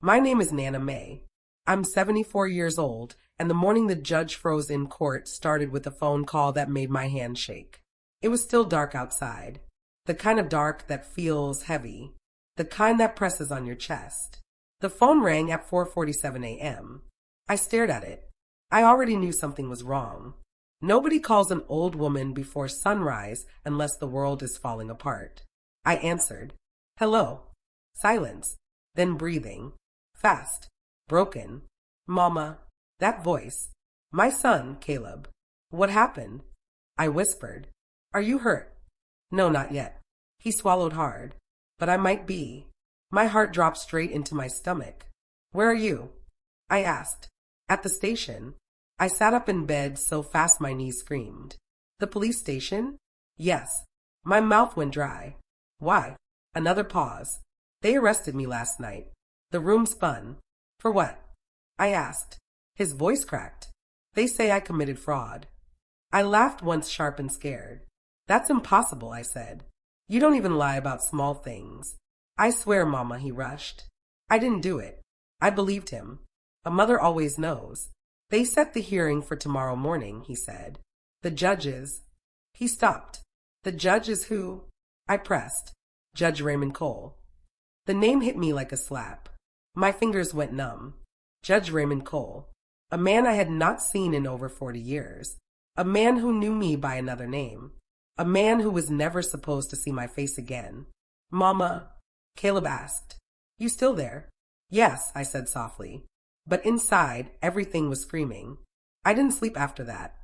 My name is Nana May. I'm 74 years old, and the morning the judge froze in court started with a phone call that made my hand shake. It was still dark outside. The kind of dark that feels heavy. The kind that presses on your chest. The phone rang at 4:47 a.m. I stared at it. I already knew something was wrong. Nobody calls an old woman before sunrise unless the world is falling apart. I answered. Hello. Silence. Then breathing. Fast. Broken. Mama. That voice. My son, Caleb. What happened? I whispered. Are you hurt? No, not yet. He swallowed hard. But I might be. My heart dropped straight into my stomach. Where are you? I asked. At the station. I sat up in bed so fast my knees screamed. The police station? Yes. My mouth went dry. Why? Another pause. They arrested me last night. The room spun. For what? I asked. His voice cracked. They say I committed fraud. I laughed once, sharp and scared. That's impossible, I said. You don't even lie about small things. I swear, Mama, he rushed. I didn't do it. I believed him. A mother always knows. They set the hearing for tomorrow morning, he said. The judges. He stopped. The judge is who? I pressed. Judge Raymond Cole. The name hit me like a slap. My fingers went numb. Judge Raymond Cole. A man I had not seen in over 40 years. A man who knew me by another name. A man who was never supposed to see my face again. Mama, Caleb asked. You still there? Yes, I said softly. But inside, everything was screaming. I didn't sleep after that.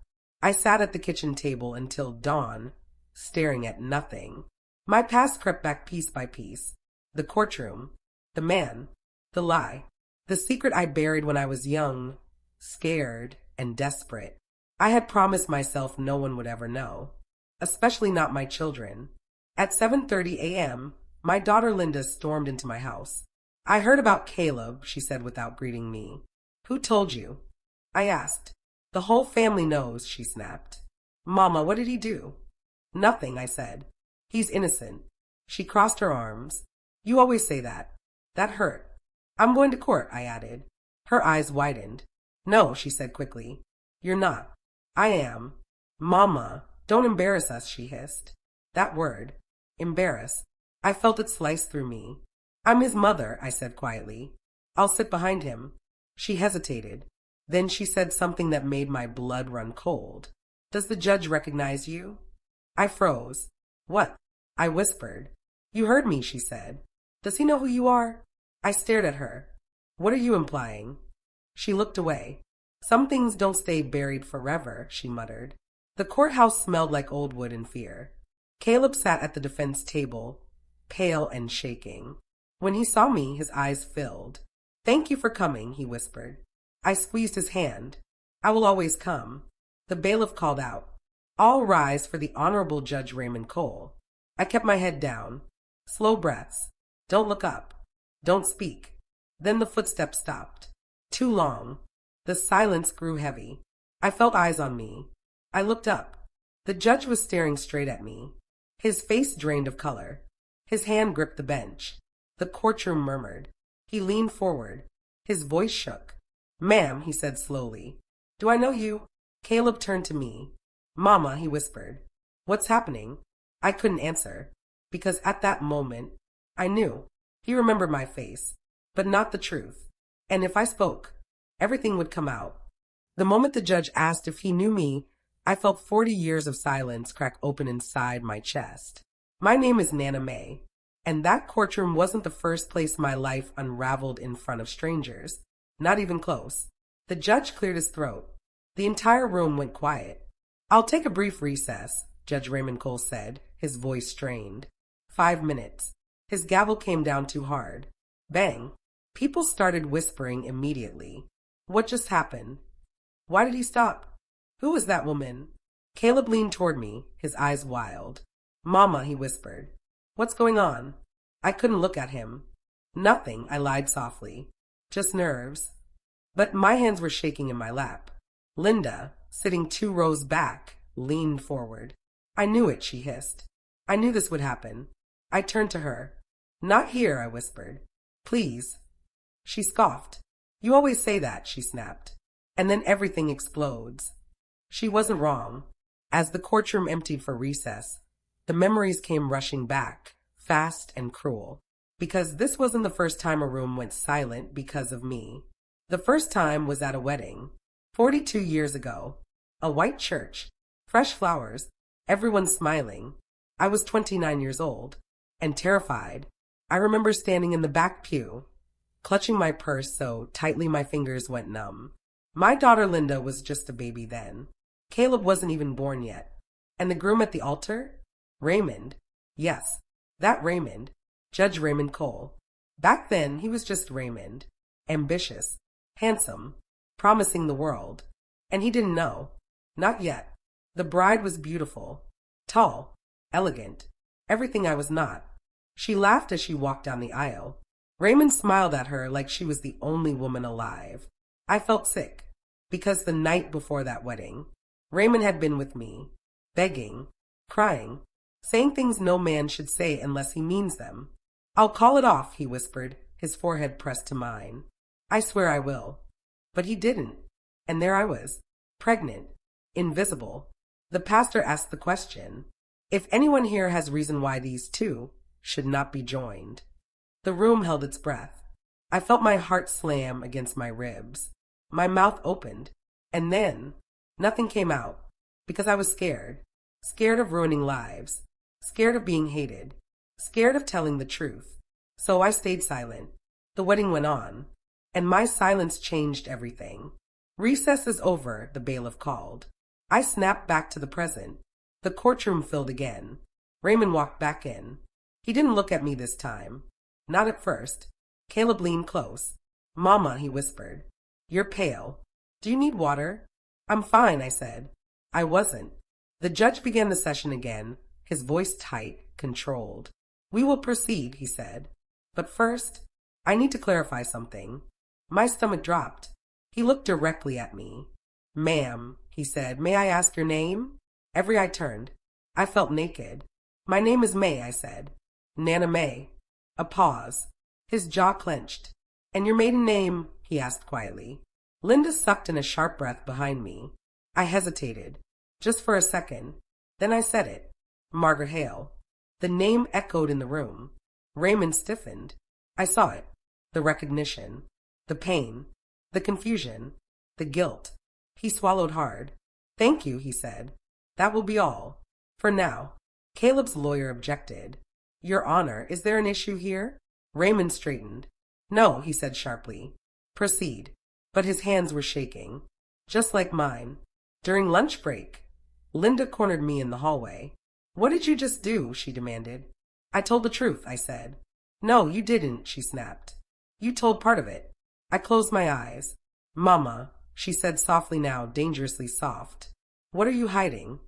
I sat at the kitchen table until dawn, staring at nothing. My past crept back piece by piece. The courtroom. The man. The lie. The secret I buried when I was young, scared, and desperate. I had promised myself no one would ever know. Especially not my children. At 7:30 a.m., my daughter Linda stormed into my house. I heard about Caleb, she said without greeting me. Who told you? I asked. The whole family knows, she snapped. Mama, what did he do? Nothing, I said. He's innocent. She crossed her arms. You always say that. That hurt. I'm going to court, I added. Her eyes widened. No, she said quickly. You're not. I am. Mama, don't embarrass us, she hissed. That word. Embarrass. I felt it slice through me. I'm his mother, I said quietly. I'll sit behind him. She hesitated. Then she said something that made my blood run cold. Does the judge recognize you? I froze. What? I whispered. You heard me, she said. Does he know who you are? I stared at her. What are you implying? She looked away. Some things don't stay buried forever, she muttered. The courthouse smelled like old wood and fear. Caleb sat at the defense table, pale and shaking. When he saw me, his eyes filled. Thank you for coming, he whispered. I squeezed his hand. I will always come. The bailiff called out. All rise for the Honorable Judge Raymond Cole. I kept my head down. Slow breaths. Don't look up. Don't speak. Then the footsteps stopped. Too long. The silence grew heavy. I felt eyes on me. I looked up. The judge was staring straight at me. His face drained of color. His hand gripped the bench. The courtroom murmured. He leaned forward. His voice shook. Ma'am, he said slowly. Do I know you? Caleb turned to me. Mama, he whispered. What's happening? I couldn't answer, because at that moment, I knew. He remembered my face, but not the truth. And if I spoke, everything would come out. The moment the judge asked if he knew me, I felt 40 years of silence crack open inside my chest. My name is Nana May. And that courtroom wasn't the first place my life unraveled in front of strangers. Not even close. The judge cleared his throat. The entire room went quiet. I'll take a brief recess, Judge Raymond Cole said, his voice strained. 5 minutes. His gavel came down too hard. Bang. People started whispering immediately. What just happened? Why did he stop? Who was that woman? Caleb leaned toward me, his eyes wild. Mama, he whispered. What's going on? I couldn't look at him. Nothing, I lied softly. Just nerves. But my hands were shaking in my lap. Linda, sitting 2 rows back, leaned forward. I knew it, she hissed. I knew this would happen. I turned to her. Not here, I whispered. Please. She scoffed. You always say that, she snapped. And then everything explodes. She wasn't wrong. As the courtroom emptied for recess, the memories came rushing back, fast and cruel. Because this wasn't the first time a room went silent because of me. The first time was at a wedding, 42 years ago. A white church, fresh flowers, everyone smiling. I was 29 years old, and terrified. I remember standing in the back pew, clutching my purse so tightly my fingers went numb. My daughter Linda was just a baby then. Caleb wasn't even born yet. And the groom at the altar? Raymond. Yes, that Raymond. Judge Raymond Cole. Back then, he was just Raymond. Ambitious, handsome, promising the world. And he didn't know. Not yet. The bride was beautiful, tall, elegant, everything I was not. She laughed as she walked down the aisle. Raymond smiled at her like she was the only woman alive. I felt sick, because the night before that wedding, Raymond had been with me, begging, crying, saying things no man should say unless he means them. I'll call it off, he whispered, his forehead pressed to mine. I swear I will. But he didn't. And there I was, pregnant, invisible. The pastor asked the question, if anyone here has reason why these two should not be joined. The room held its breath. I felt my heart slam against my ribs. My mouth opened. And then, nothing came out, because I was scared. Scared of ruining lives. Scared of being hated. Scared of telling the truth. So I stayed silent. The wedding went on, and my silence changed everything. Recess is over, the bailiff called. I snapped back to the present. The courtroom filled again. Raymond walked back in. He didn't look at me this time. Not at first. Caleb leaned close. Mama, he whispered. You're pale. Do you need water? I'm fine, I said. I wasn't. The judge began the session again, his voice tight, controlled. We will proceed, he said. But first, I need to clarify something. My stomach dropped. He looked directly at me. Ma'am, he said, may I ask your name? Every eye turned. I felt naked. My name is May, I said. Nana May. A pause. His jaw clenched. And your maiden name? He asked quietly. Linda sucked in a sharp breath behind me. I hesitated. Just for a second. Then I said it. Margaret Hale. The name echoed in the room. Raymond stiffened. I saw it. The recognition. The pain. The confusion. The guilt. He swallowed hard. Thank you, he said. That will be all. For now. Caleb's lawyer objected. Your Honor, is there an issue here? Raymond straightened. No, he said sharply. Proceed. But his hands were shaking. Just like mine. During lunch break, Linda cornered me in the hallway. What did you just do? She demanded. I told the truth, I said. No, you didn't, she snapped. You told part of it. I closed my eyes. Mama, she said softly now, dangerously soft. What are you hiding?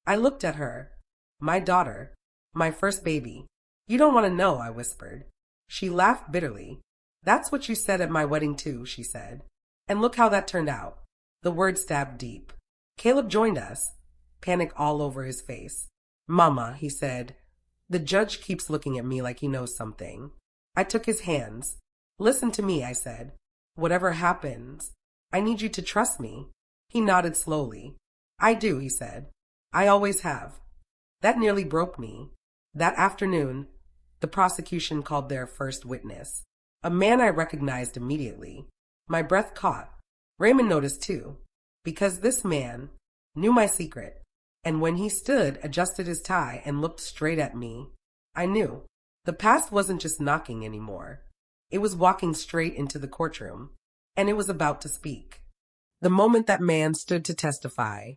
I looked at her. My daughter. My first baby. You don't want to know, I whispered. She laughed bitterly. That's what you said at my wedding too, she said. And look how that turned out. The word stabbed deep. Caleb joined us. Panic all over his face. Mama, he said. The judge keeps looking at me like he knows something. I took his hands. Listen to me, I said. Whatever happens, I need you to trust me. He nodded slowly. I do, he said. I always have. That nearly broke me. That afternoon, the prosecution called their first witness. A man I recognized immediately. My breath caught. Raymond noticed too, because this man knew my secret, and when he stood, adjusted his tie, and looked straight at me, I knew. The past wasn't just knocking anymore. It was walking straight into the courtroom, and it was about to speak. The moment that man stood to testify,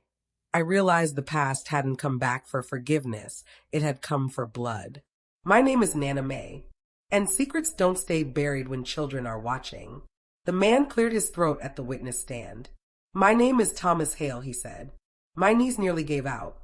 I realized the past hadn't come back for forgiveness. It had come for blood. My name is Nana May, and secrets don't stay buried when children are watching. The man cleared his throat at the witness stand. My name is Thomas Hale, he said. My knees nearly gave out.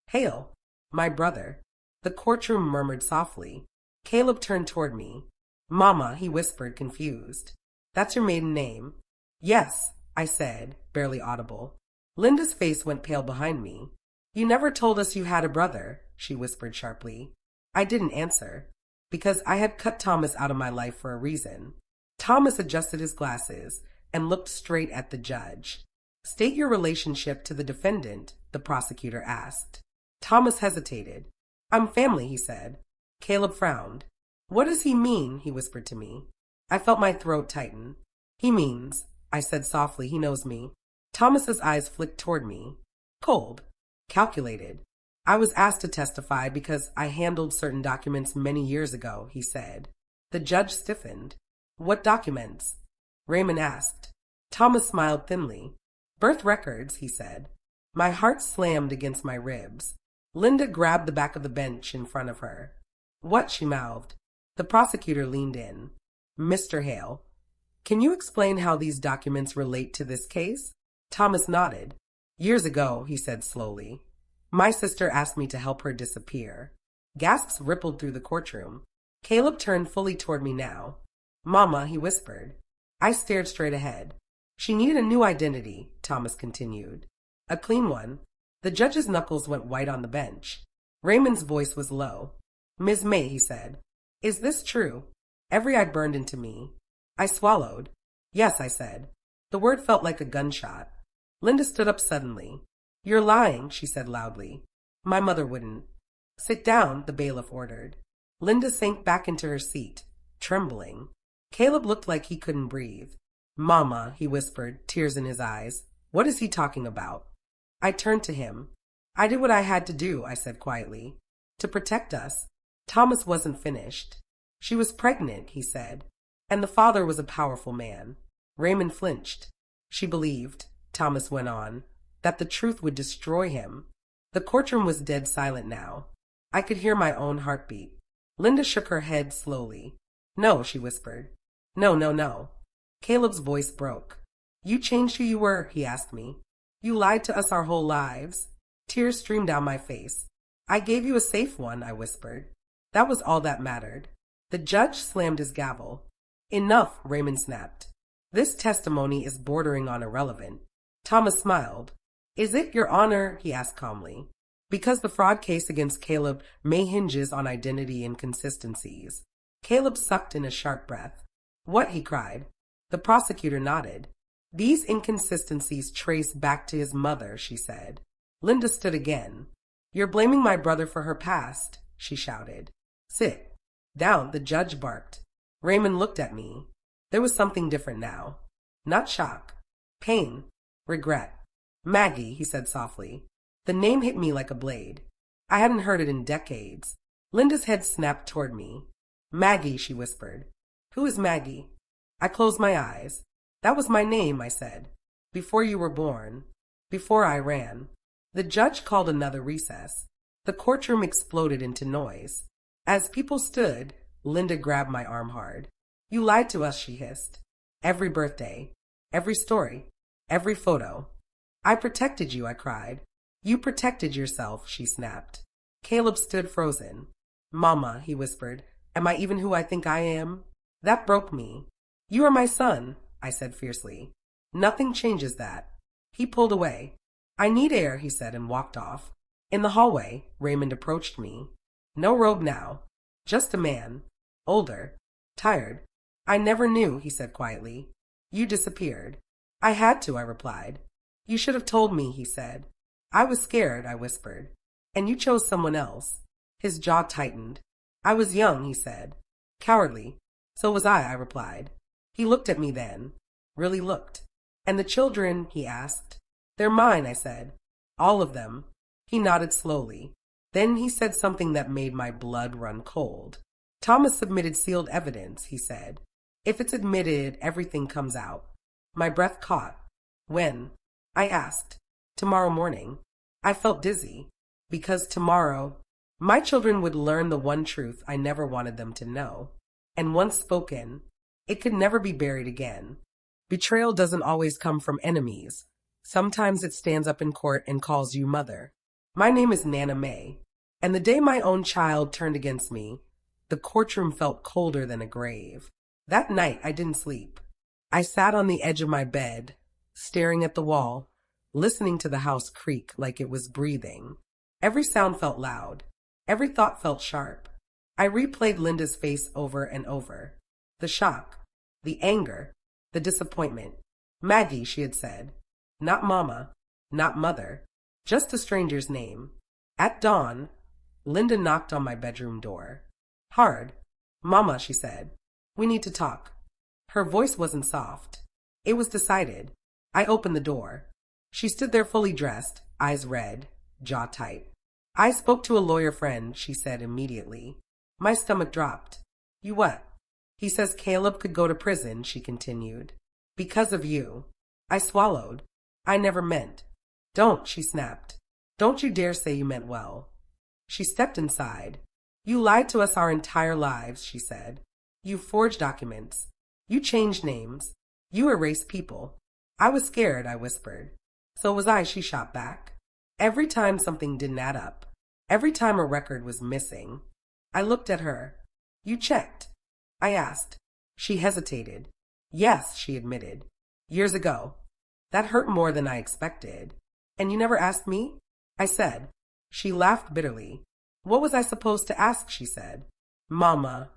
Hale, my brother. The courtroom murmured softly. Caleb turned toward me. Mama, he whispered, confused. That's your maiden name? Yes, I said, barely audible. Linda's face went pale behind me. You never told us you had a brother, she whispered sharply. I didn't answer, because I had cut Thomas out of my life for a reason. Thomas adjusted his glasses and looked straight at the judge. State your relationship to the defendant, the prosecutor asked. Thomas hesitated. I'm family, he said. Caleb frowned. What does he mean? He whispered to me. I felt my throat tighten. He means, I said softly, he knows me. Thomas's eyes flicked toward me. Cold. Calculated. I was asked to testify because I handled certain documents many years ago, he said. The judge stiffened. What documents? Raymond asked. Thomas smiled thinly. Birth records, he said. My heart slammed against my ribs. Linda grabbed the back of the bench in front of her. What? She mouthed. The prosecutor leaned in. Mr. Hale, can you explain how these documents relate to this case? Thomas nodded. Years ago, he said slowly, my sister asked me to help her disappear. Gasps rippled through the courtroom. Caleb turned fully toward me now. Mama, he whispered. I stared straight ahead. She needed a new identity, Thomas continued. A clean one. The judge's knuckles went white on the bench. Raymond's voice was low. Ms. May, he said. Is this true? Every eye burned into me. I swallowed. Yes, I said. The word felt like a gunshot. Linda stood up suddenly. You're lying, she said loudly. My mother wouldn't. Sit down, the bailiff ordered. Linda sank back into her seat, trembling. Caleb looked like he couldn't breathe. Mama, he whispered, tears in his eyes. What is he talking about? I turned to him. I did what I had to do, I said quietly. To protect us. Thomas wasn't finished. She was pregnant, he said. And the father was a powerful man. Raymond flinched. She believed, Thomas went on, that the truth would destroy him. The courtroom was dead silent now. I could hear my own heartbeat. Linda shook her head slowly. No, she whispered. No, no, no. Caleb's voice broke. You changed who you were, he asked me. You lied to us our whole lives. Tears streamed down my face. I gave you a safe one, I whispered. That was all that mattered. The judge slammed his gavel. Enough, Raymond snapped. This testimony is bordering on irrelevant. Thomas smiled. Is it, Your Honor? He asked calmly. Because the fraud case against Caleb May hinges on identity inconsistencies. Caleb sucked in a sharp breath. What? He cried. The prosecutor nodded. These inconsistencies trace back to his mother, she said. Linda stood again. You're blaming my brother for her past, she shouted. Sit down, the judge barked. Raymond looked at me. There was something different now. Not shock. Pain. Regret. Maggie, he said softly. The name hit me like a blade. I hadn't heard it in decades. Linda's head snapped toward me. Maggie, she whispered. Who is Maggie? I closed my eyes. That was my name, I said. Before you were born. Before I ran. The judge called another recess. The courtroom exploded into noise. As people stood, Linda grabbed my arm hard. You lied to us, she hissed. Every birthday. Every story. Every photo. I protected you, I cried. You protected yourself, she snapped. Caleb stood frozen. Mama, he whispered. Am I even who I think I am? That broke me. You are my son, I said fiercely. Nothing changes that. He pulled away. I need air, he said, and walked off. In the hallway, Raymond approached me. No robe now. Just a man. Older. Tired. I never knew, he said quietly. You disappeared. I had to, I replied. You should have told me, he said. I was scared, I whispered. And you chose someone else. His jaw tightened. I was young, he said. Cowardly. So was I replied. He looked at me then. Really looked. And the children, he asked. They're mine, I said. All of them. He nodded slowly. Then he said something that made my blood run cold. Thomas submitted sealed evidence, he said. If it's admitted, everything comes out. My breath caught. When? I asked. Tomorrow morning. I felt dizzy. Because tomorrow, my children would learn the one truth I never wanted them to know. And once spoken, it could never be buried again. Betrayal doesn't always come from enemies. Sometimes it stands up in court and calls you mother. My name is Nana May. And the day my own child turned against me, the courtroom felt colder than a grave. That night, I didn't sleep. I sat on the edge of my bed, staring at the wall, listening to the house creak like it was breathing. Every sound felt loud. Every thought felt sharp. I replayed Linda's face over and over. The shock, The anger, the disappointment. Maggie, she had said. Not Mama, not Mother, just a stranger's name. At dawn, Linda knocked on my bedroom door. Hard. Mama, she said. We need to talk. Her voice wasn't soft. It was decided. I opened the door. She stood there fully dressed, eyes red, jaw tight. I spoke to a lawyer friend, she said immediately. My stomach dropped. You what? He says Caleb could go to prison, she continued. Because of you. I swallowed. I never meant. Don't, she snapped. Don't you dare say you meant well. She stepped inside. You lied to us our entire lives, she said. You forged documents. You changed names. You erased people. I was scared, I whispered. So was I, she shot back. Every time something didn't add up. Every time a record was missing. I looked at her. You checked? I asked. She hesitated. Yes, she admitted. Years ago. That hurt more than I expected. And you never asked me? I said. She laughed bitterly. What was I supposed to ask, she said. Mama,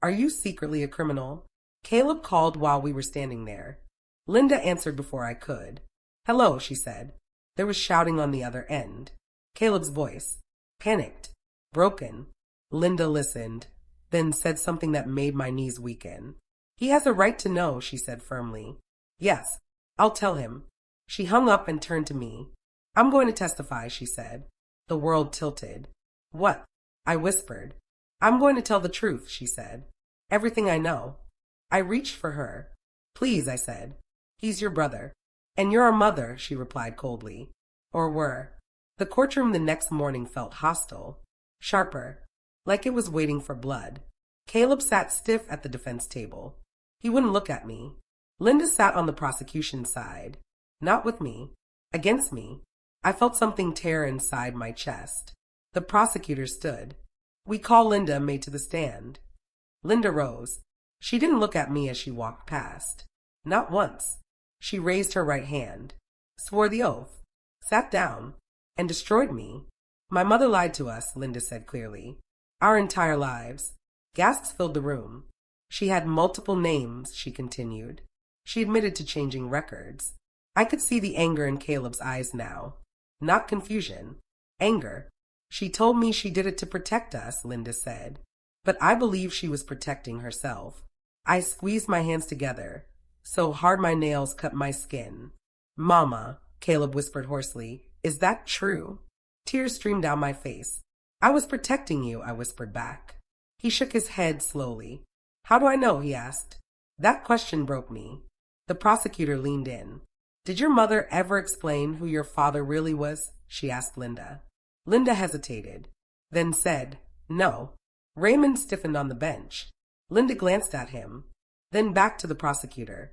are you secretly a criminal? Caleb called while we were standing there. Linda answered before I could. Hello, she said. There was shouting on the other end. Caleb's voice. Panicked. Broken. Linda listened, then said something that made my knees weaken. He has a right to know, she said firmly. Yes, I'll tell him. She hung up and turned to me. I'm going to testify, she said. The world tilted. What? I whispered. I'm going to tell the truth, she said. Everything I know. I reached for her. Please, I said. He's your brother. And you're our mother, she replied coldly. Or were. The courtroom the next morning felt hostile. Sharper. Like it was waiting for blood. Caleb sat stiff at the defense table. He wouldn't look at me. Linda sat on the prosecution side. Not with me. Against me. I felt something tear inside my chest. The prosecutor stood. We call Linda made to the stand. Linda rose. She didn't look at me as she walked past. Not once. She raised her right hand, swore the oath, sat down, and destroyed me. My mother lied to us, Linda said clearly. Our entire lives. Gasps filled the room. She had multiple names, she continued. She admitted to changing records. I could see the anger in Caleb's eyes now. Not confusion. Anger. She told me she did it to protect us, Linda said. But I believe she was protecting herself. I squeezed my hands together, so hard my nails cut my skin. Mama, Caleb whispered hoarsely, is that true? Tears streamed down my face. I was protecting you, I whispered back. He shook his head slowly. How do I know? He asked. That question broke me. The prosecutor leaned in. Did your mother ever explain who your father really was? She asked Linda. Linda hesitated, then said, No. Raymond stiffened on the bench. Linda glanced at him, then back to the prosecutor.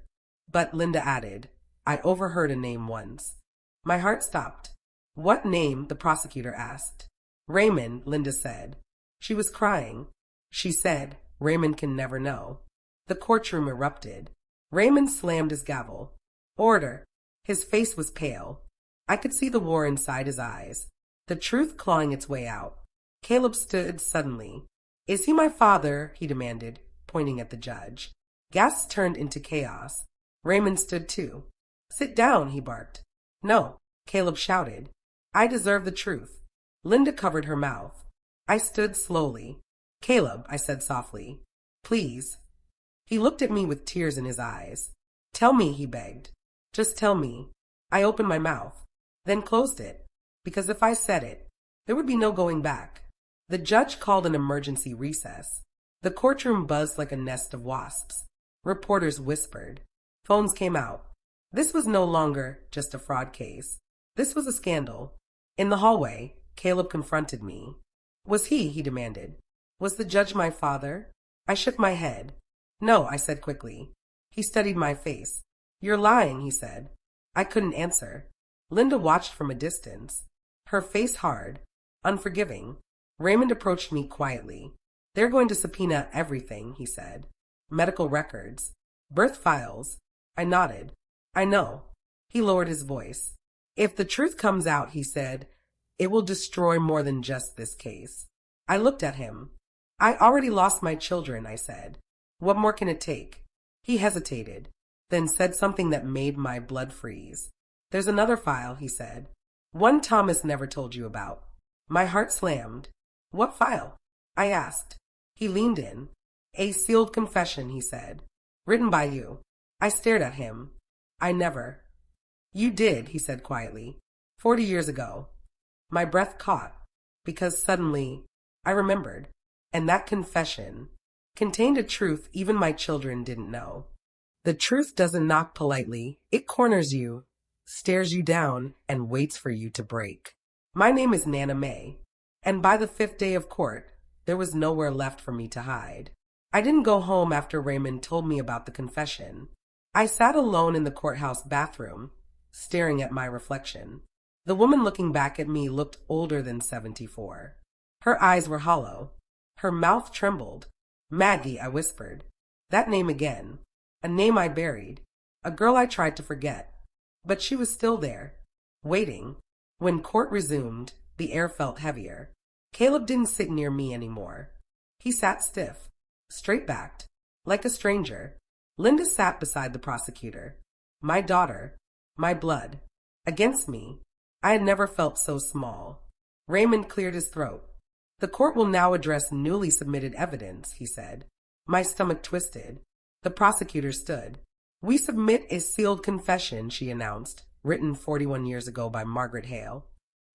But Linda added, I overheard a name once. My heart stopped. What name? The prosecutor asked. Raymond, Linda said. She was crying. She said, Raymond can never know. The courtroom erupted. Raymond slammed his gavel. Order. His face was pale. I could see the war inside his eyes, the truth clawing its way out. Caleb stood suddenly. Is he my father? He demanded, pointing at the judge. Gasps turned into chaos. Raymond stood too. Sit down, he barked. No, Caleb shouted. I deserve the truth. Linda covered her mouth. I stood slowly. Caleb, I said softly. Please. He looked at me with tears in his eyes. Tell me, he begged. Just tell me. I opened my mouth, then closed it, because if I said it, there would be no going back. The judge called an emergency recess. The courtroom buzzed like a nest of wasps. Reporters whispered. Phones came out. This was no longer just a fraud case. This was a scandal. In the hallway, Caleb confronted me. Was he demanded. Was the judge my father? I shook my head. No, I said quickly. He studied my face. You're lying, he said. I couldn't answer. Linda watched from a distance, her face hard, unforgiving. Raymond approached me quietly. They're going to subpoena everything, he said. Medical records. Birth files. I nodded. I know. He lowered his voice. If the truth comes out, he said, it will destroy more than just this case. I looked at him. I already lost my children, I said. What more can it take? He hesitated, then said something that made my blood freeze. There's another file, he said. One Thomas never told you about. My heart slammed. What file? I asked. He leaned in. A sealed confession, he said. Written by you. I stared at him. I never. You did, he said quietly. 40 years ago. My breath caught, because suddenly I remembered, and that confession contained a truth even my children didn't know. The truth doesn't knock politely. It corners you, stares you down, and waits for you to break. My name is Nana May, and by the 5th day of court, there was nowhere left for me to hide. I didn't go home after Raymond told me about the confession. I sat alone in the courthouse bathroom, staring at my reflection. The woman looking back at me looked older than 74. Her eyes were hollow. Her mouth trembled. Maggie, I whispered. That name again. A name I buried. A girl I tried to forget. But she was still there, waiting. When court resumed, the air felt heavier. Caleb didn't sit near me anymore. He sat stiff, straight-backed, like a stranger. Linda sat beside the prosecutor. My daughter, my blood, against me. I had never felt so small. Raymond cleared his throat. The court will now address newly submitted evidence, he said. My stomach twisted. The prosecutor stood. We submit a sealed confession, she announced, written 41 years ago by Margaret Hale.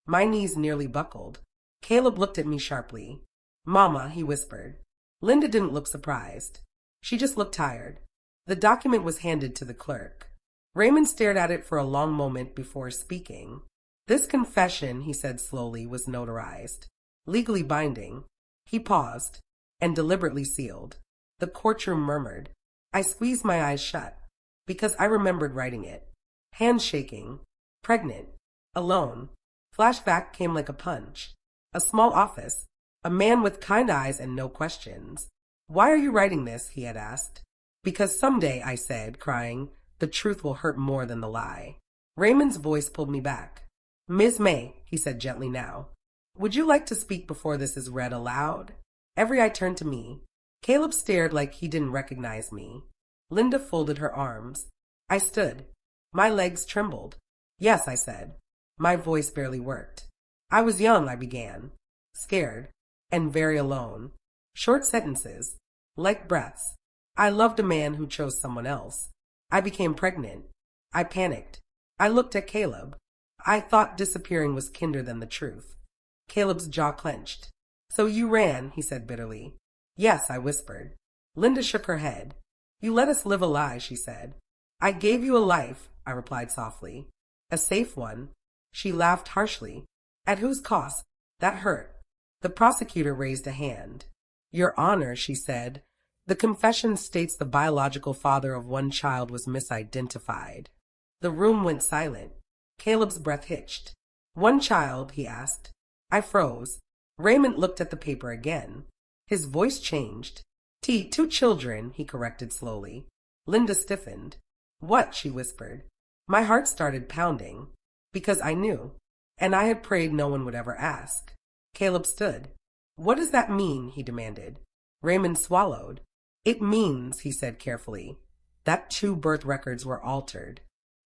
My knees nearly buckled. Caleb looked at me sharply. Mama, he whispered. Linda didn't look surprised. She just looked tired. The document was handed to the clerk. Raymond stared at it for a long moment before speaking. This confession, he said slowly, was notarized, legally binding. He paused, and deliberately sealed. The courtroom murmured. I squeezed my eyes shut, because I remembered writing it. Hands shaking, pregnant, alone. Flashback came like a punch. A small office, a man with kind eyes and no questions. Why are you writing this? He had asked. Because someday, I said, crying, the truth will hurt more than the lie. Raymond's voice pulled me back. Ms. May, he said gently now, would you like to speak before this is read aloud? Every eye turned to me. Caleb stared like he didn't recognize me. Linda folded her arms. I stood. My legs trembled. Yes, I said. My voice barely worked. I was young, I began. Scared. And very alone. Short sentences. Like breaths. I loved a man who chose someone else. I became pregnant. I panicked. I looked at Caleb. I thought disappearing was kinder than the truth. Caleb's jaw clenched. So you ran, he said bitterly. Yes, I whispered. Linda shook her head. You let us live a lie, she said. I gave you a life, I replied softly. A safe one. She laughed harshly. At whose cost? That hurt. The prosecutor raised a hand. Your Honor, she said, the confession states the biological father of one child was misidentified. The room went silent. Caleb's breath hitched. One child, he asked. I froze. Raymond looked at the paper again. His voice changed. Two children, he corrected slowly. Linda stiffened. What? She whispered. My heart started pounding. Because I knew. And I had prayed no one would ever ask. Caleb stood. What does that mean? He demanded. Raymond swallowed. It means, he said carefully, that 2 birth records were altered.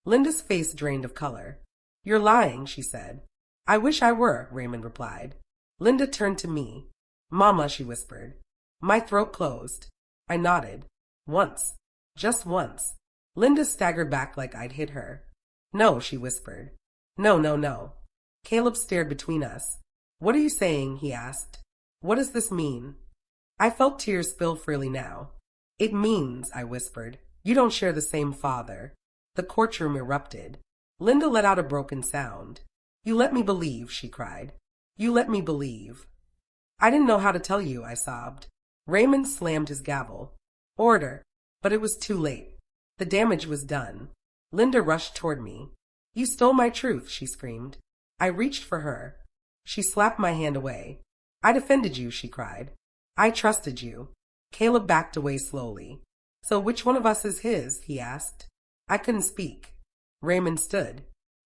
Linda's face drained of color. You're lying, she said. I wish I were, Raymond replied. Linda turned to me. Mama, she whispered. My throat closed. I nodded. Once. Just once. Linda staggered back like I'd hit her. No, she whispered. No, no, no. Caleb stared between us. What are you saying? He asked. What does this mean? I felt tears spill freely now. It means, I whispered, you don't share the same father. The courtroom erupted. Linda let out a broken sound. You let me believe, she cried. You let me believe. I didn't know how to tell you, I sobbed. Raymond slammed his gavel. Order. But it was too late. The damage was done. Linda rushed toward me. You stole my truth, she screamed. I reached for her. She slapped my hand away. I defended you, she cried. I trusted you. Caleb backed away slowly. So which one of us is his? He asked. I couldn't speak. Raymond stood.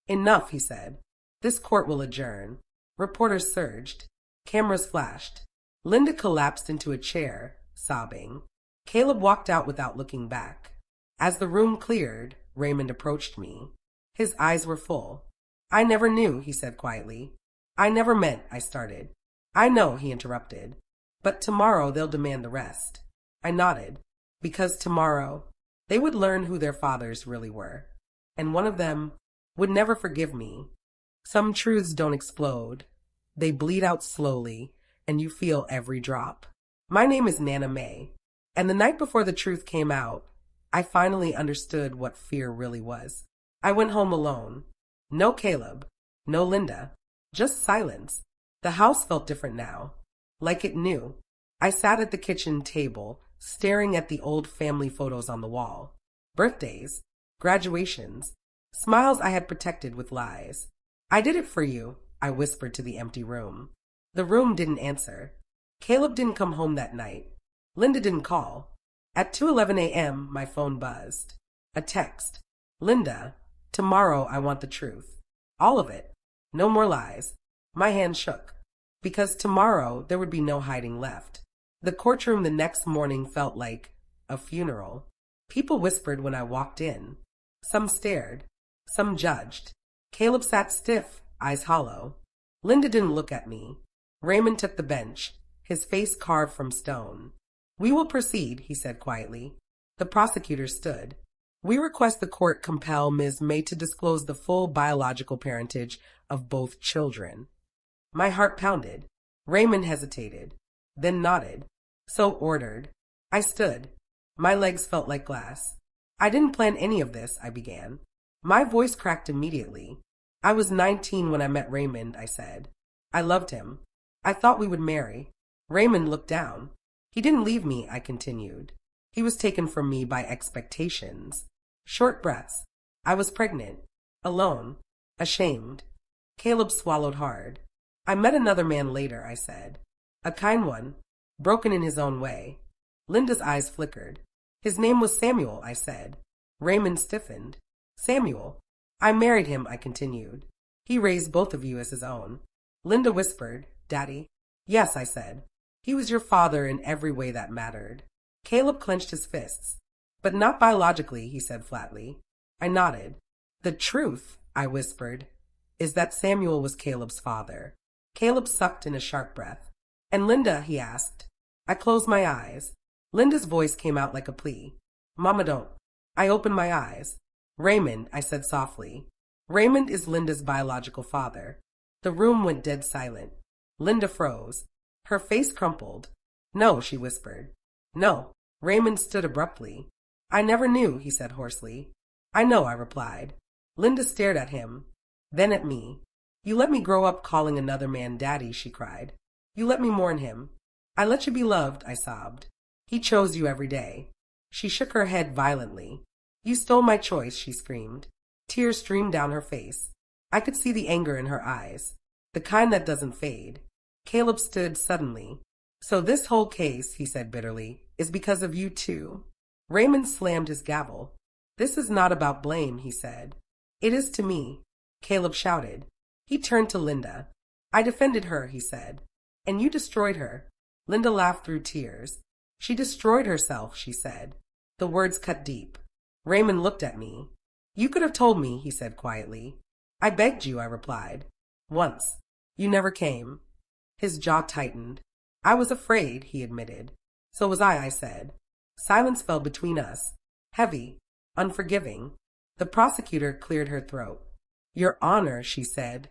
Enough, he said. This court will adjourn. Reporters surged. Cameras flashed. Linda collapsed into a chair, sobbing. Caleb walked out without looking back. As the room cleared, Raymond approached me. His eyes were full. I never knew, he said quietly. I never meant, I started. I know, he interrupted. But tomorrow they'll demand the rest. I nodded. Because tomorrow they would learn who their fathers really were. And one of them would never forgive me. Some truths don't explode. They bleed out slowly, and you feel every drop. My name is Nana May. And the night before the truth came out, I finally understood what fear really was. I went home alone. No Caleb. No Linda. Just silence. The house felt different now. Like it knew. I sat at the kitchen table, staring at the old family photos on the wall. Birthdays. Graduations. Smiles I had protected with lies. I did it for you, I whispered to the empty room. The room didn't answer. Caleb didn't come home that night. Linda didn't call. At 2:11 a.m., my phone buzzed. A text. Linda, tomorrow I want the truth. All of it. No more lies. My hand shook. Because tomorrow there would be no hiding left. The courtroom the next morning felt like a funeral. People whispered when I walked in. Some stared. Some judged. Caleb sat stiff, eyes hollow. Linda didn't look at me. Raymond took the bench, his face carved from stone. We will proceed, he said quietly. The prosecutor stood. We request the court compel Ms. May to disclose the full biological parentage of both children. My heart pounded. Raymond hesitated, then nodded. So ordered. I stood. My legs felt like glass. I didn't plan any of this, I began. My voice cracked immediately. I was 19 when I met Raymond, I said. I loved him. I thought we would marry. Raymond looked down. He didn't leave me, I continued. He was taken from me by expectations. Short breaths. I was pregnant. Alone. Ashamed. Caleb swallowed hard. I met another man later, I said. A kind one. Broken in his own way. Linda's eyes flickered. His name was Samuel, I said. Raymond stiffened. Samuel. I married him, I continued. He raised both of you as his own. Linda whispered, Daddy. Yes, I said. He was your father in every way that mattered. Caleb clenched his fists. But not biologically, he said flatly. I nodded. The truth, I whispered, is that Samuel was Caleb's father. Caleb sucked in a sharp breath. And Linda, he asked. I closed my eyes. Linda's voice came out like a plea. Mama, don't. I opened my eyes. Raymond, I said softly. Raymond is Linda's biological father. The room went dead silent. Linda froze. Her face crumpled. No, she whispered. No. Raymond stood abruptly. I never knew, he said hoarsely. I know, I replied. Linda stared at him, then at me. You let me grow up calling another man daddy, she cried. You let me mourn him. I let you be loved, I sobbed. He chose you every day. She shook her head violently. You stole my choice, she screamed. Tears streamed down her face. I could see the anger in her eyes, the kind that doesn't fade. Caleb stood suddenly. So this whole case, he said bitterly, is because of you too. Raymond slammed his gavel. This is not about blame, he said. It is to me. Caleb shouted. He turned to Linda. I defended her, he said. And you destroyed her. Linda laughed through tears. She destroyed herself, she said. The words cut deep. Raymond looked at me. You could have told me, he said quietly. I begged you, I replied. Once. You never came. His jaw tightened. I was afraid, he admitted. So was I said. Silence fell between us. Heavy. Unforgiving. The prosecutor cleared her throat. Your Honor, she said.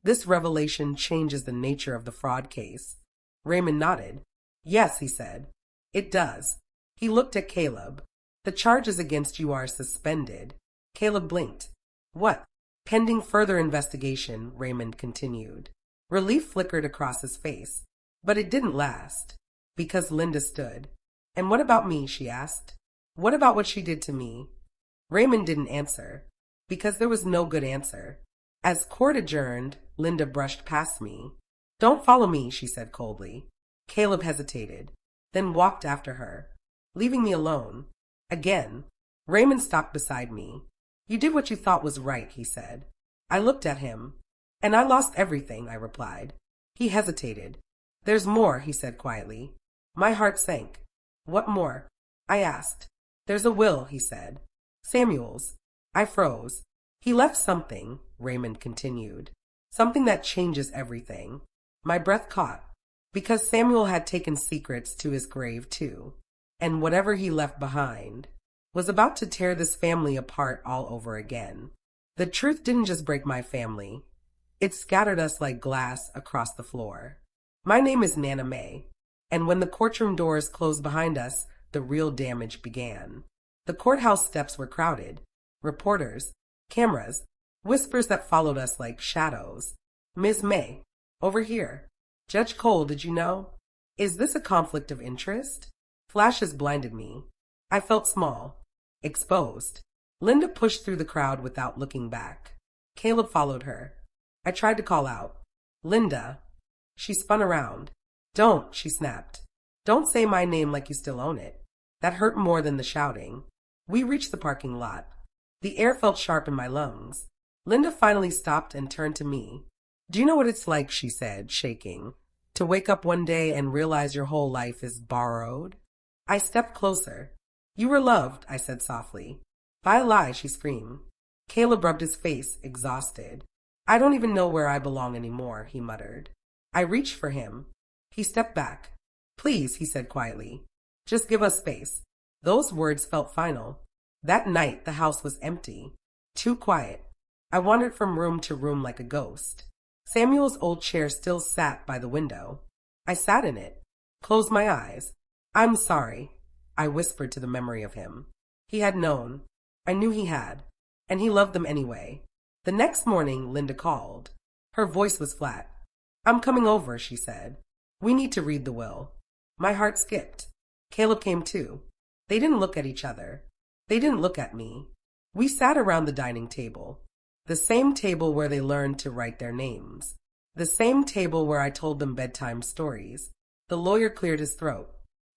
This revelation changes the nature of the fraud case. Raymond nodded. Yes, he said. It does. He looked at Caleb. The charges against you are suspended. Caleb blinked. What? Pending further investigation, Raymond continued. Relief flickered across his face. But it didn't last. Because Linda stood. And what about me, she asked. What about what she did to me? Raymond didn't answer. Because there was no good answer. As court adjourned, Linda brushed past me. Don't follow me, she said coldly. Caleb hesitated, then walked after her, leaving me alone. Again, Raymond stopped beside me. You did what you thought was right, he said. I looked at him. And I lost everything, I replied. He hesitated. There's more, he said quietly. My heart sank. What more? I asked. There's a will, he said. Samuel's. I froze. He left something, Raymond continued. Something that changes everything. My breath caught, because Samuel had taken secrets to his grave too, and whatever he left behind was about to tear this family apart all over again. The truth didn't just break my family. It scattered us like glass across the floor. My name is Nana May, and when the courtroom doors closed behind us, the real damage began. The courthouse steps were crowded. Reporters, cameras, whispers that followed us like shadows. Miss May, over here. Judge Cole, did you know? Is this a conflict of interest? Flashes blinded me. I felt small, exposed. Linda pushed through the crowd without looking back. Caleb followed her. I tried to call out, Linda. She spun around. Don't, she snapped. Don't say my name like you still own it. That hurt more than the shouting. We reached the parking lot. The air felt sharp in my lungs. Linda finally stopped and turned to me. Do you know what it's like, she said, shaking, to wake up one day and realize your whole life is borrowed? I stepped closer. You were loved, I said softly. By a lie, she screamed. Caleb rubbed his face, exhausted. I don't even know where I belong anymore, he muttered. I reached for him. He stepped back. Please, he said quietly. Just give us space. Those words felt final. That night, the house was empty. Too quiet. I wandered from room to room like a ghost. Samuel's old chair still sat by the window. I sat in it, closed my eyes. I'm sorry, I whispered to the memory of him. He had known. I knew he had. And he loved them anyway. The next morning, Linda called. Her voice was flat. I'm coming over, she said. We need to read the will. My heart skipped. Caleb came too. They didn't look at each other. They didn't look at me. We sat around the dining table. The same table where they learned to write their names. The same table where I told them bedtime stories. The lawyer cleared his throat.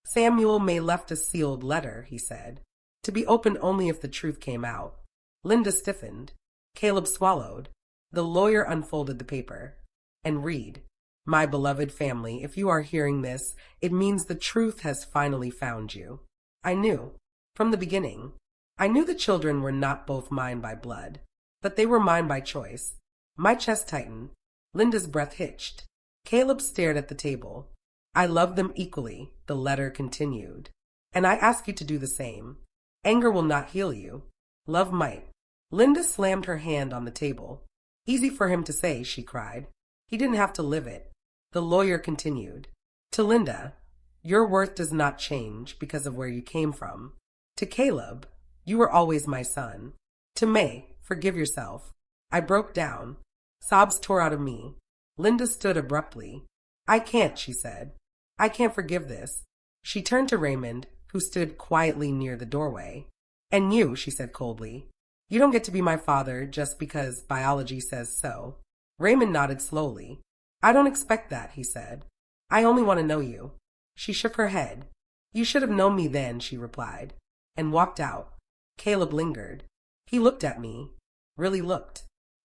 Samuel May left a sealed letter, he said, to be opened only if the truth came out. Linda stiffened. Caleb swallowed. The lawyer unfolded the paper. And read. My beloved family, if you are hearing this, it means the truth has finally found you. I knew. From the beginning. I knew the children were not both mine by blood, but they were mine by choice. My chest tightened. Linda's breath hitched. Caleb stared at the table. I love them equally, the letter continued. And I ask you to do the same. Anger will not heal you. Love might. Linda slammed her hand on the table. Easy for him to say, she cried. He didn't have to live it. The lawyer continued. To Linda, your worth does not change because of where you came from. To Caleb, you were always my son. To May, forgive yourself. I broke down. Sobs tore out of me. Linda stood abruptly. I can't, she said. I can't forgive this. She turned to Raymond, who stood quietly near the doorway. And you, she said coldly. You don't get to be my father just because biology says so. Raymond nodded slowly. I don't expect that, he said. I only want to know you. She shook her head. You should have known me then, she replied, and walked out. Caleb lingered. He looked at me. Really looked.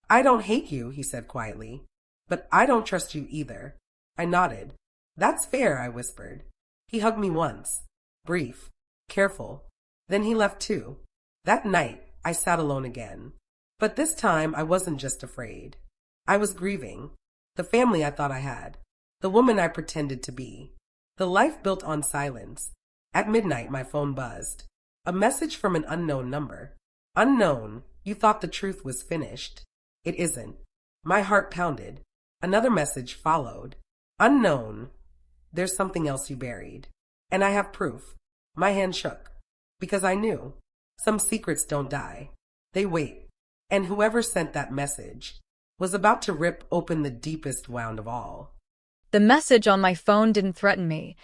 I don't hate you, he said quietly, but I don't trust you either. I nodded. That's fair, I whispered. He hugged me once. Brief. Careful. Then he left too. That night, I sat alone again. But this time, I wasn't just afraid. I was grieving. The family I thought I had. The woman I pretended to be. The life built on silence. At midnight, my phone buzzed. A message from an unknown number. Unknown, you thought the truth was finished. It isn't. My heart pounded. Another message followed. Unknown, there's something else you buried. And I have proof. My hand shook. Because I knew. Some secrets don't die. They wait. And whoever sent that message was about to rip open the deepest wound of all. The message on my phone didn't threaten me.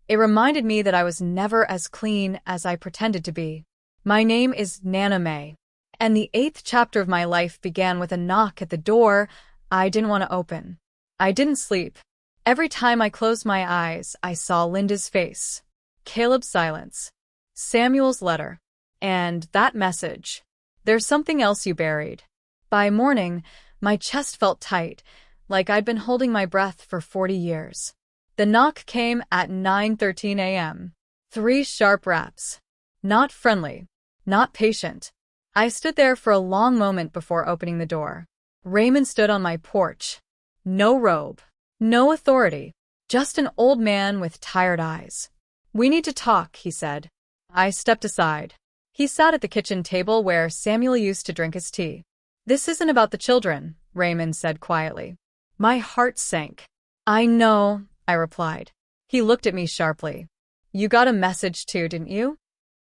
It reminded me that I was never as clean as I pretended to be. My name is Nana May, and the 8th chapter of my life began with a knock at the door I didn't want to open. I didn't sleep. Every time I closed my eyes, I saw Linda's face, Caleb's silence, Samuel's letter, and that message. There's something else you buried. By morning, my chest felt tight, like I'd been holding my breath for 40 years. The knock came at 9:13 a.m. 3 sharp raps. Not friendly, not patient, I stood there for a long moment before opening the door. Raymond stood on my porch. No robe. No authority. Just an old man with tired eyes. "We need to talk," he said. I stepped aside. He sat at the kitchen table where Samuel used to drink his tea. "This isn't about the children," Raymond said quietly. My heart sank. "I know," I replied. He looked at me sharply. "You got a message too, didn't you?"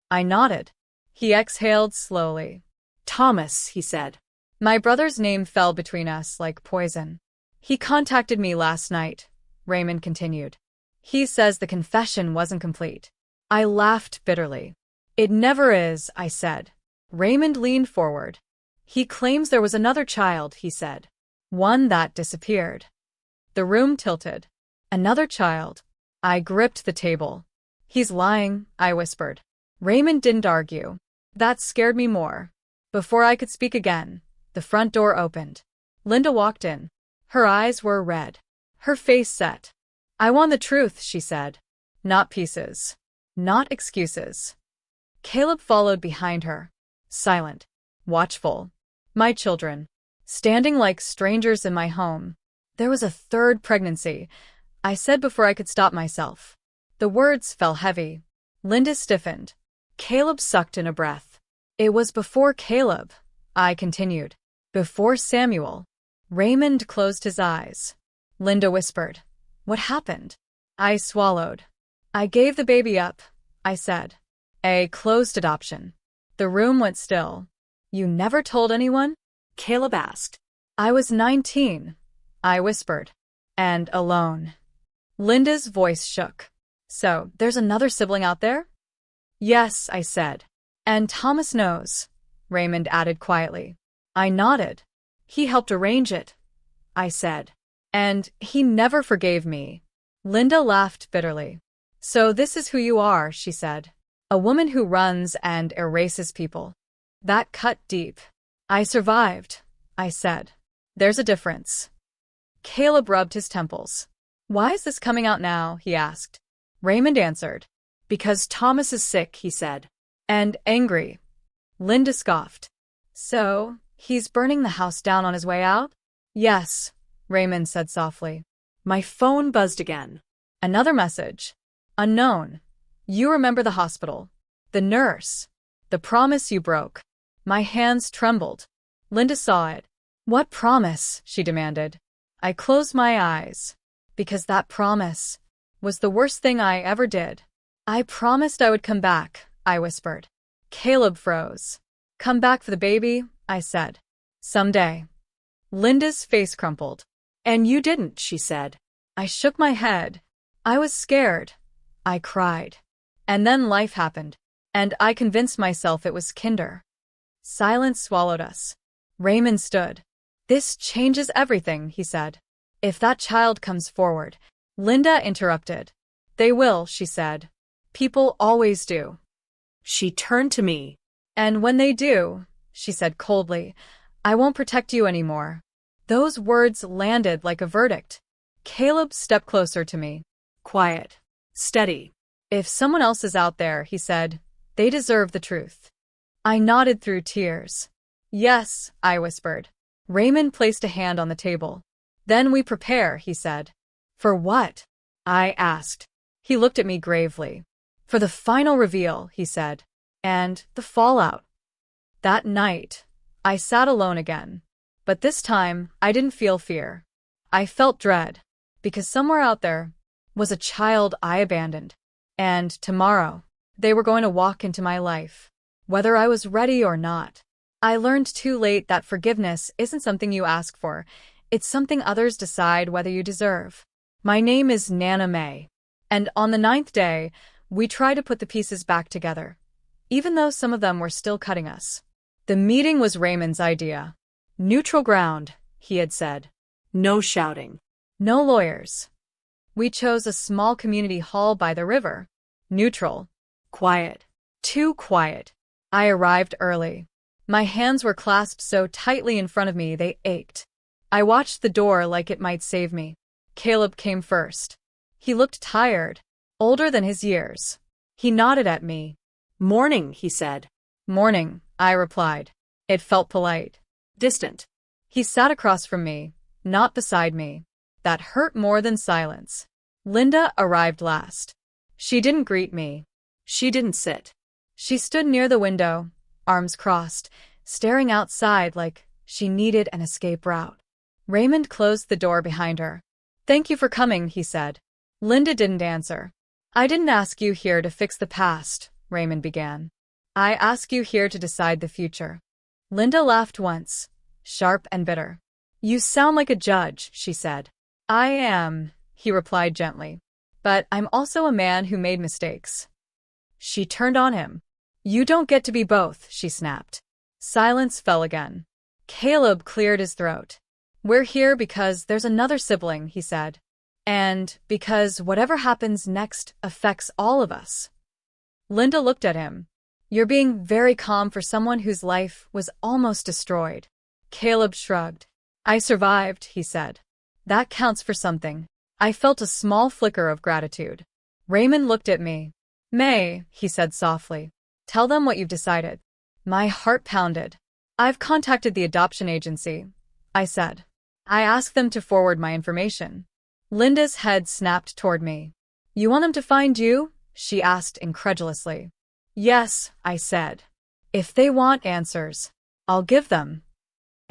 I nodded. He exhaled slowly. "Thomas," he said. My brother's name fell between us like poison. "He contacted me last night," Raymond continued. "He says the confession wasn't complete." I laughed bitterly. "It never is," I said. Raymond leaned forward. "He claims there was another child," he said. "One that disappeared." The room tilted. "Another child?" I gripped the table. "He's lying," I whispered. Raymond didn't argue. That scared me more. Before I could speak again, the front door opened. Linda walked in. Her eyes were red. Her face set. "I want the truth," she said. "Not pieces. Not excuses." Caleb followed behind her, silent, watchful. My children, standing like strangers in my home. "There was a third pregnancy," I said before I could stop myself. The words fell heavy. Linda stiffened. Caleb sucked in a breath. "It was before Caleb," I continued. "Before Samuel." Raymond closed his eyes. Linda whispered, "What happened?" I swallowed. "I gave the baby up," I said. "A closed adoption." The room went still. "You never told anyone?" Caleb asked. "I was 19, I whispered. "And alone." Linda's voice shook. "So, there's another sibling out there?" "Yes," I said. "And Thomas knows," Raymond added quietly. I nodded. "He helped arrange it," I said. "And he never forgave me." Linda laughed bitterly. "So this is who you are," she said. "A woman who runs and erases people." That cut deep. "I survived," I said. "There's a difference." Caleb rubbed his temples. "Why is this coming out now?" he asked. Raymond answered. "Because Thomas is sick," he said. "And angry." Linda scoffed. "So, he's burning the house down on his way out?" "Yes," Raymond said softly. My phone buzzed again. Another message. "Unknown. You remember the hospital. The nurse. The promise you broke." My hands trembled. Linda saw it. "What promise?" she demanded. I closed my eyes. "Because that promise was the worst thing I ever did." "I promised I would come back," I whispered. Caleb froze. "Come back for the baby," I said. "Someday." Linda's face crumpled. "And you didn't," she said. I shook my head. I was scared. I cried. And then life happened. And I convinced myself it was Kinder. Silence swallowed us. Raymond stood. "This changes everything," he said. "If that child comes forward." Linda interrupted. "They will," she said. "People always do." She turned to me. "And when they do," she said coldly, "I won't protect you anymore." Those words landed like a verdict. Caleb stepped closer to me. Quiet. Steady. "If someone else is out there," he said, "they deserve the truth." I nodded through tears. "Yes," I whispered. Raymond placed a hand on the table. "Then we prepare," he said. "For what?" I asked. He looked at me gravely. "For the final reveal," he said. "And the fallout." That night, I sat alone again. But this time, I didn't feel fear. I felt dread. Because somewhere out there was a child I abandoned. And tomorrow, they were going to walk into my life. Whether I was ready or not. I learned too late that forgiveness isn't something you ask for. It's something others decide whether you deserve. My name is Nana May. And on the 9th day, we try to put the pieces back together. Even though some of them were still cutting us. The meeting was Raymond's idea. Neutral ground, he had said. No shouting. No lawyers. We chose a small community hall by the river. Neutral. Quiet. Too quiet. I arrived early. My hands were clasped so tightly in front of me they ached. I watched the door like it might save me. Caleb came first. He looked tired, older than his years. He nodded at me. "Morning," he said. "Morning," I replied. It felt polite. Distant. He sat across from me, not beside me. That hurt more than silence. Linda arrived last. She didn't greet me. She didn't sit. She stood near the window, arms crossed, staring outside like she needed an escape route. Raymond closed the door behind her. Thank you for coming, he said. Linda didn't answer. I didn't ask you here to fix the past, Raymond began. I ask you here to decide the future. Linda laughed once, sharp and bitter. You sound like a judge, she said. I am, he replied gently. But I'm also a man who made mistakes. She turned on him. You don't get to be both, she snapped. Silence fell again. Caleb cleared his throat. We're here because there's another sibling, he said. And because whatever happens next affects all of us. Linda looked at him. You're being very calm for someone whose life was almost destroyed. Caleb shrugged. I survived, he said. That counts for something. I felt a small flicker of gratitude. Raymond looked at me. May, he said softly. Tell them what you've decided. My heart pounded. I've contacted the adoption agency, I said. I asked them to forward my information. Linda's head snapped toward me. You want them to find you? She asked incredulously. Yes, I said. If they want answers, I'll give them.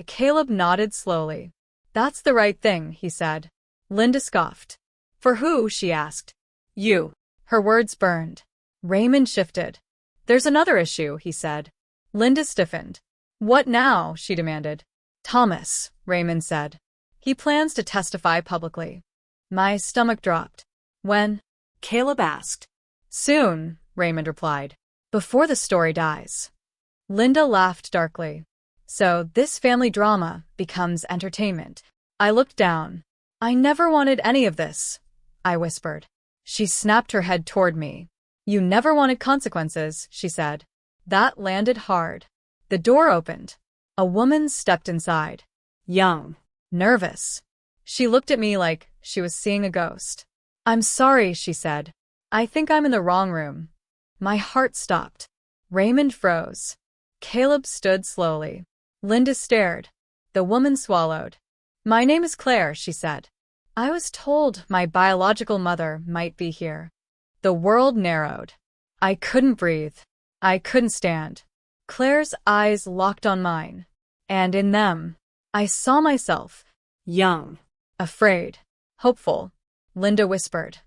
Caleb nodded slowly. That's the right thing, he said. Linda scoffed. For who? She asked. You. Her words burned. Raymond shifted. There's another issue, he said. Linda stiffened. What now? She demanded. Thomas, Raymond said. He plans to testify publicly. My stomach dropped. When? Caleb asked. Soon, Raymond replied. Before the story dies. Linda laughed darkly. So this family drama becomes entertainment. I looked down. I never wanted any of this, I whispered. She snapped her head toward me. You never wanted consequences, she said. That landed hard. The door opened. A woman stepped inside. Young. Nervous. She looked at me like she was seeing a ghost. I'm sorry, she said. I think I'm in the wrong room. My heart stopped. Raymond froze. Caleb stood slowly. Linda stared. The woman swallowed. My name is Claire, she said. I was told my biological mother might be here. The world narrowed. I couldn't breathe. I couldn't stand. Claire's eyes locked on mine. And in them, I saw myself. Young. Afraid. Hopeful. Linda whispered.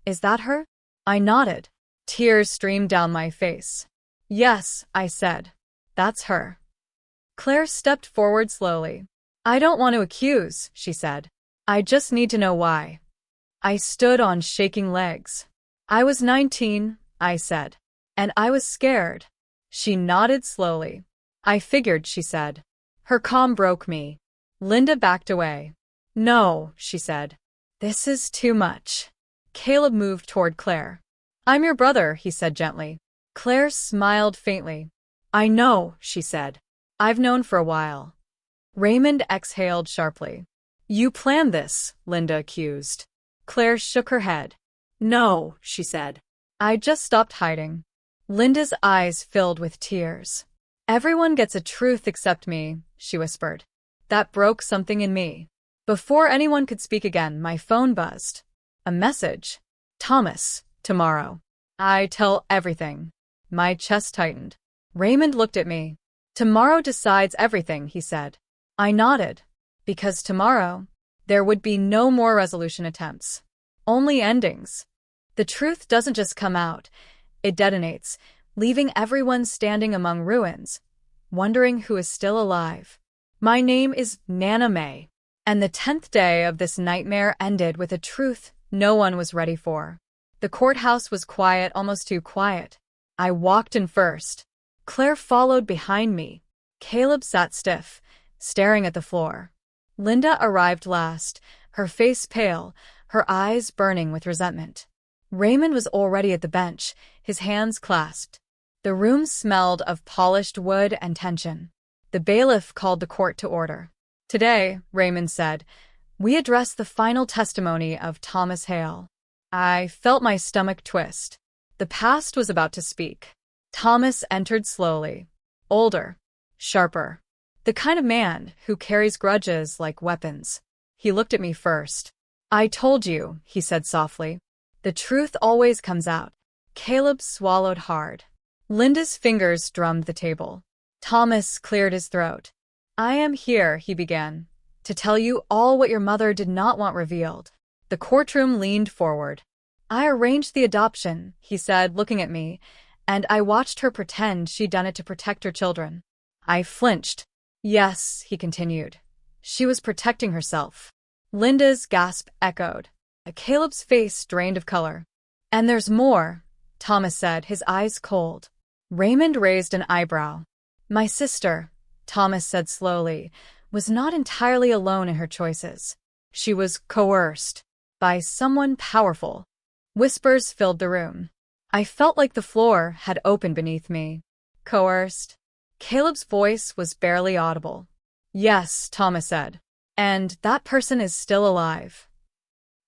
Is that her? I nodded. Tears streamed down my face. Yes, I said. That's her. Claire stepped forward slowly. I don't want to accuse, she said. I just need to know why. I stood on shaking legs. I was 19, I said. And I was scared. She nodded slowly. I figured, she said. Her calm broke me. Linda backed away. No, she said. This is too much. Caleb moved toward Claire. I'm your brother, he said gently. Claire smiled faintly. I know, she said. I've known for a while. Raymond exhaled sharply. You planned this, Linda accused. Claire shook her head. No, she said. I just stopped hiding. Linda's eyes filled with tears. Everyone gets a truth except me, she whispered. That broke something in me. Before anyone could speak again, my phone buzzed. A message. Thomas, tomorrow. I tell everything. My chest tightened. Raymond looked at me. Tomorrow decides everything, he said. I nodded. Because tomorrow, there would be no more resolution attempts. Only endings. The truth doesn't just come out. It detonates, leaving everyone standing among ruins, wondering who is still alive. My name is Nana May. And the 10th day of this nightmare ended with a truth no one was ready for. The courthouse was quiet, almost too quiet. I walked in first. Claire followed behind me. Caleb sat stiff, staring at the floor. Linda arrived last, her face pale, her eyes burning with resentment. Raymond was already at the bench, his hands clasped. The room smelled of polished wood and tension. The bailiff called the court to order. Today, Raymond said, we address the final testimony of Thomas Hale. I felt my stomach twist. The past was about to speak. Thomas entered slowly. Older, Sharper. The kind of man who carries grudges like weapons. He looked at me first. I told you, he said softly. The truth always comes out. Caleb swallowed hard. Linda's fingers drummed the table. Thomas cleared his throat. I am here, he began, to tell you all what your mother did not want revealed. The courtroom leaned forward. I arranged the adoption, he said, looking at me, and I watched her pretend she'd done it to protect her children. I flinched. Yes, he continued. She was protecting herself. Linda's gasp echoed. Caleb's face drained of color. And there's more, Thomas said, his eyes cold. Raymond raised an eyebrow. My sister, Thomas said slowly, was not entirely alone in her choices. She was coerced by someone powerful. Whispers filled the room. I felt like the floor had opened beneath me. Coerced? Caleb's voice was barely audible. Yes, Thomas said. And that person is still alive.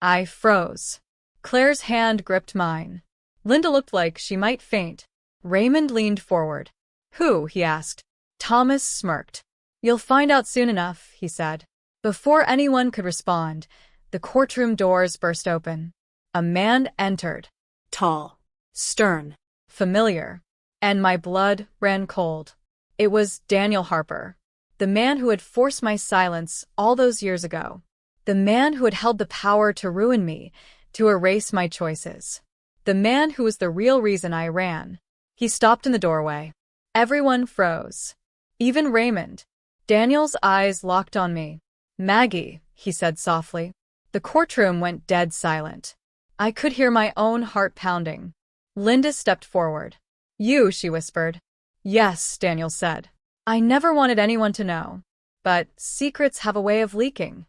I froze. Claire's hand gripped mine. Linda looked like she might faint. Raymond leaned forward. Who? He asked. Thomas smirked. You'll find out soon enough, he said. Before anyone could respond, the courtroom doors burst open. A man entered. Tall. Stern. Familiar. And my blood ran cold. It was Daniel Harper, the man who had forced my silence all those years ago. The man who had held the power to ruin me, to erase my choices. The man who was the real reason I ran. He stopped in the doorway. Everyone froze. Even Raymond. Daniel's eyes locked on me. Maggie, he said softly. The courtroom went dead silent. I could hear my own heart pounding. Linda stepped forward. You, she whispered. Yes, Daniel said. I never wanted anyone to know. But secrets have a way of leaking.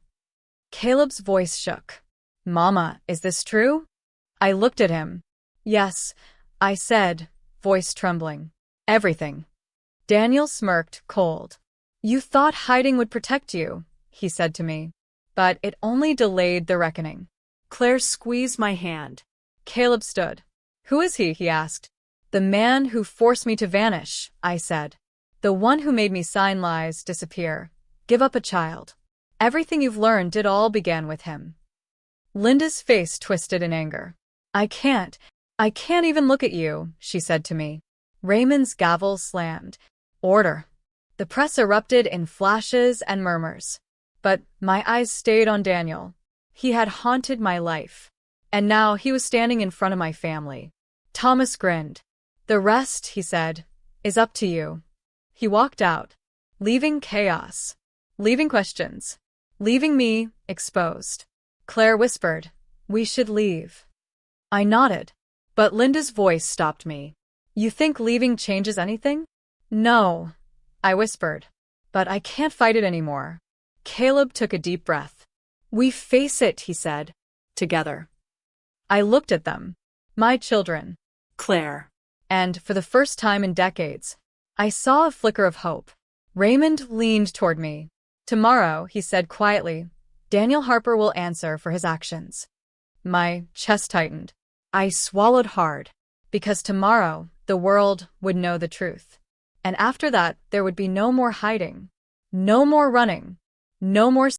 Caleb's voice shook. Mama, is this true? I looked at him. Yes, I said, voice trembling. Everything. Daniel smirked, cold. You thought hiding would protect you, he said to me. But it only delayed the reckoning. Claire squeezed my hand. Caleb stood. Who is he asked. The man who forced me to vanish, I said. The one who made me sign lies, disappear, give up a child. Everything you've learned did all began with him. Linda's face twisted in anger. I can't even look at you, she said to me. Raymond's gavel slammed. Order. The press erupted in flashes and murmurs. But my eyes stayed on Daniel. He had haunted my life. And now he was standing in front of my family. Thomas grinned. The rest, he said, is up to you. He walked out, leaving chaos, leaving questions, leaving me exposed. Claire whispered, we should leave. I nodded, but Linda's voice stopped me. You think leaving changes anything? No, I whispered, but I can't fight it anymore. Caleb took a deep breath. We face it, he said, together. I looked at them. My children. Claire. And for the first time in decades, I saw a flicker of hope. Raymond leaned toward me. Tomorrow, he said quietly, Daniel Harper will answer for his actions. My chest tightened. I swallowed hard, because tomorrow the world would know the truth. And after that, there would be no more hiding, no more running, no more